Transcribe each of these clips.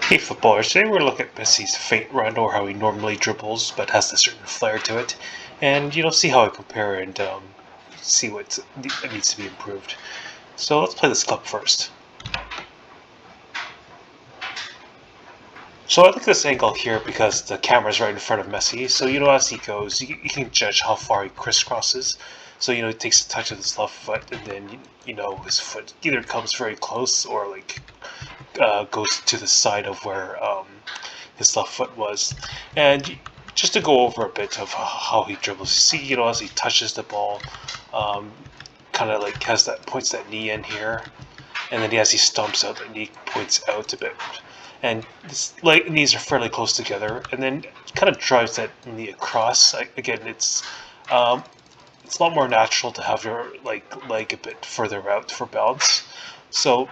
Hey footballers, today we're going to look at Messi's feint run, or how he normally dribbles but has a certain flair to it, and see how I compare and see what needs to be improved. So let's play this clip first. So I like this angle here because the camera's right in front of Messi, so as he goes, you can judge how far he crisscrosses. So he takes a touch of his left foot, and then his foot either comes very close or like goes to the side of where his left foot was. And just to go over a bit of how he dribbles, you see, as he touches the ball, kind of like points that knee in here, and then as he stomps out, the knee points out a bit, and his knees are fairly close together, and then kind of drives that knee across. Again, it's a lot more natural to have your leg a bit further out for balance. So,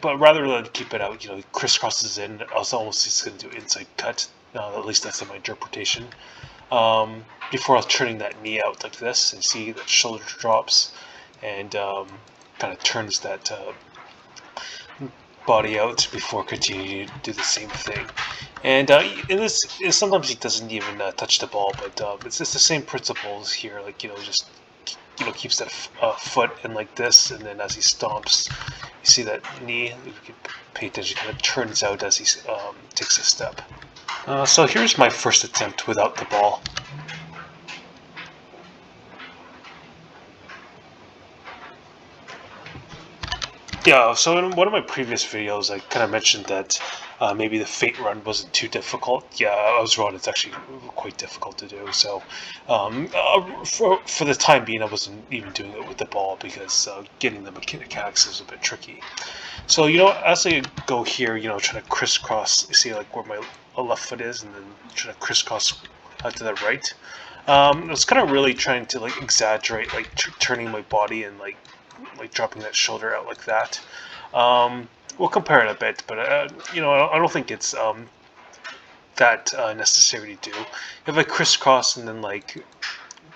but rather than keep it out, he crisscrosses in. Almost he's going to do inside cut. At least that's my interpretation. Before turning that knee out like this, and see that shoulder drops, and kind of turns that body out before continuing to do the same thing. And sometimes he doesn't even touch the ball, but it's the same principles here. Just keeps that foot in like this, and then as he stomps, you see that knee, if you can pay attention, kind of turns out as he takes a step. So here's my first attempt without the ball. Yeah, so in one of my previous videos, I kind of mentioned that maybe the feint run wasn't too difficult. Yeah, I was wrong. It's actually quite difficult to do. So for the time being, I wasn't even doing it with the ball because getting the mechanics is a bit tricky. So, as I go here, trying to crisscross, you see like where my left foot is, and then trying to crisscross out to the right. I was kind of really trying to exaggerate, turning my body and like dropping that shoulder out like that. We'll compare it a bit, but I don't think it's that necessary to do. If I crisscross and then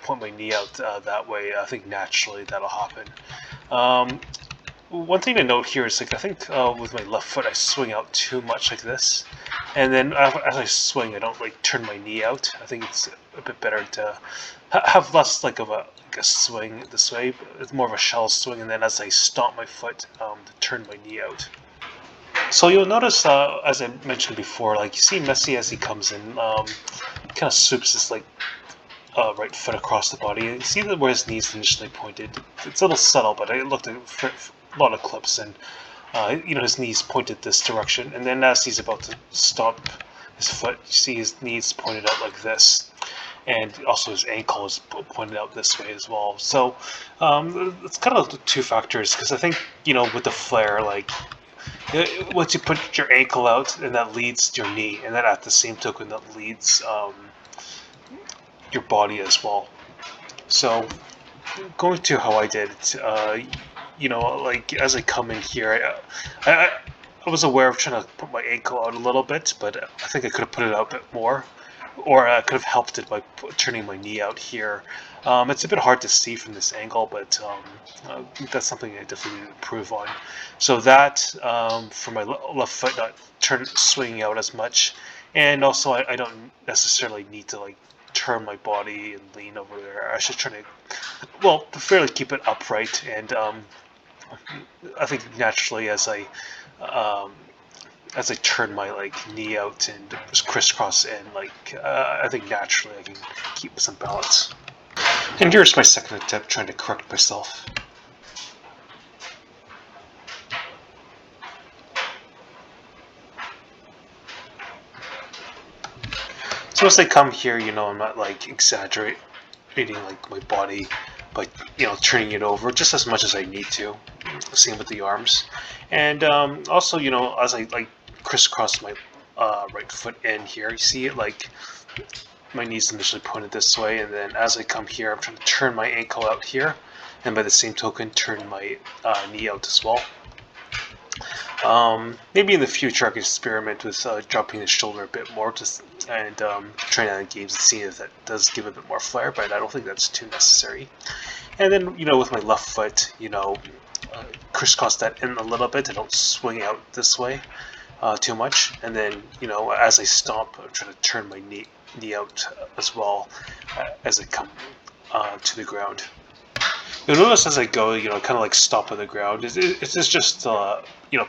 point my knee out that way, I think naturally that'll happen. One thing to note here is I think with my left foot I swing out too much like this, and then as I swing I don't turn my knee out. I think it's a bit better to have less of a swing this way. It's more of a shell swing, and then as I stomp my foot to turn my knee out. So you'll notice, as I mentioned before, you see Messi as he comes in, kind of swoops his right foot across the body. You see that where his knees initially pointed. It's a little subtle, but I looked at a lot of clips, and his knees pointed this direction, and then as he's about to stomp his foot, you see his knees pointed out like this, and also his ankle is pointed out this way as well. So it's kind of two factors, because I think with the flare, once you put your ankle out, and that leads your knee, and then at the same token that leads your body as well. So going to how I did it, as I come in here, I was aware of trying to put my ankle out a little bit, but I think I could have put it out a bit more, or I could have helped it by turning my knee out here. It's a bit hard to see from this angle, but that's something I definitely need to improve on. So that, for my left foot not swinging out as much, and also I don't necessarily need to turn my body and lean over there. I should try to, fairly keep it upright, and I think naturally as I turn my knee out and just crisscross in, I think naturally I can keep some balance. And here's my second attempt trying to correct myself. So as I come here, I'm not exaggerating my body by turning it over just as much as I need to. Same with the arms, and also as I crisscross my right foot in here, you see it my knees initially pointed this way, and then as I come here, I'm trying to turn my ankle out here, and by the same token, turn my knee out as well. Maybe in the future I could experiment with dropping the shoulder a bit more, and trying out games and seeing if that does give a bit more flair, but I don't think that's too necessary. And then, with my left foot, crisscross that in a little bit. I don't swing out this way. too much, and then as I stomp, I'm trying to turn my knee out as well as I come to the ground. You'll notice as I go, kind of like stop on the ground. It's just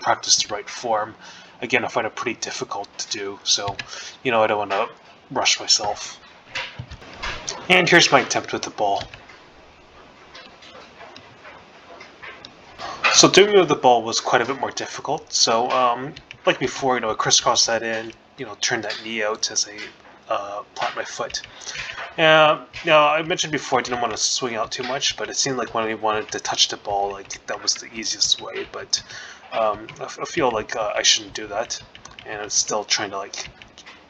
practice the right form. Again, I find it pretty difficult to do, so I don't want to rush myself. And here's my attempt with the ball. So doing with the ball was quite a bit more difficult. So like before, I crisscross that in, turn that knee out as I plant my foot. Now I mentioned before I didn't want to swing out too much, but it seemed like when I wanted to touch the ball, like that was the easiest way. But I feel like I shouldn't do that, and I'm still trying to like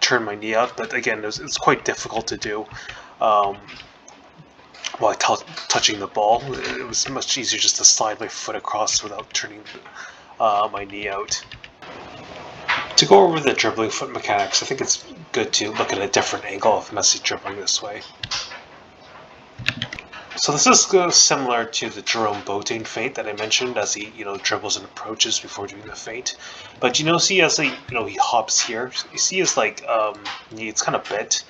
turn my knee out. But again, it's quite difficult to do while touching the ball. It was much easier just to slide my foot across without turning my knee out. To go over the dribbling foot mechanics, I think it's good to look at a different angle of Messi dribbling this way. So this is similar to the Boateng feint that I mentioned, as he dribbles and approaches before doing the feint. But see as he hops here, you see his like it's kind of bent.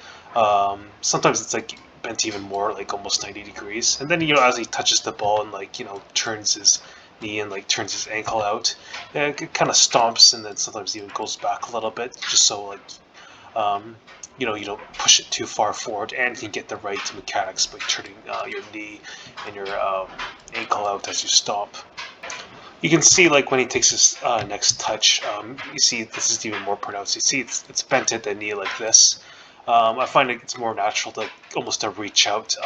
Sometimes it's like bent even more, like almost 90 degrees. And then as he touches the ball and like turns his knee and like turns his ankle out, it kind of stomps, and then sometimes even goes back a little bit, just so like you don't push it too far forward, and can get the right mechanics by turning your knee and your ankle out as you stomp. You can see like when he takes his next touch, you see this is even more pronounced. You see it's bent at the knee like this. I find it's more natural to almost to reach out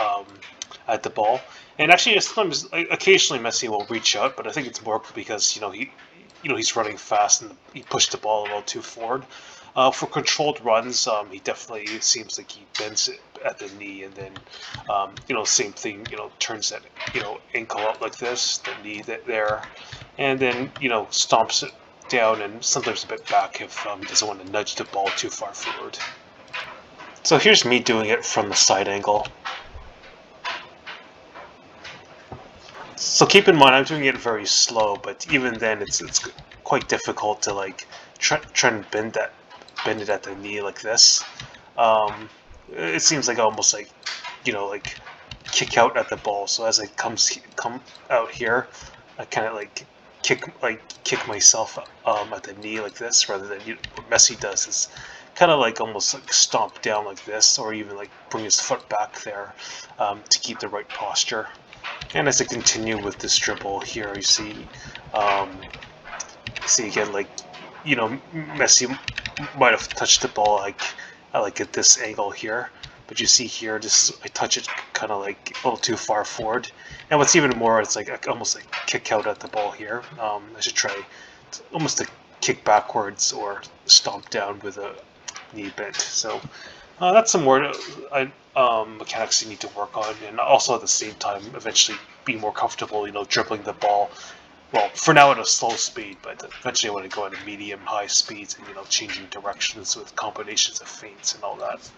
at the ball. And actually, sometimes, occasionally, Messi will reach out, but I think it's more because he's running fast and he pushed the ball a little too forward. For controlled runs, he definitely seems like he bends it at the knee, and then same thing, turns that ankle out like this, the knee there, and then stomps it down and sometimes a bit back if he doesn't want to nudge the ball too far forward. So here's me doing it from the side angle. So keep in mind, I'm doing it very slow, but even then, it's quite difficult to like try and bend it at the knee like this. It seems like I almost like like kick out at the ball. So as I come out here, I kind of like kick myself at the knee like this, rather than what Messi does is kind of like almost like stomp down like this, or even like bring his foot back there to keep the right posture. And as I continue with this dribble here, you see again, like Messi might have touched the ball like at this angle here, but you see here, I touch it kind of like a little too far forward. And what's even more, it's like I almost like kick out at the ball here. I should try almost to kick backwards or stomp down with a knee bent. So that's some more mechanics you need to work on, and also at the same time eventually be more comfortable, dribbling the ball. Well, for now at a slow speed, but eventually I want to go at a medium, high speeds, and changing directions with combinations of feints and all that.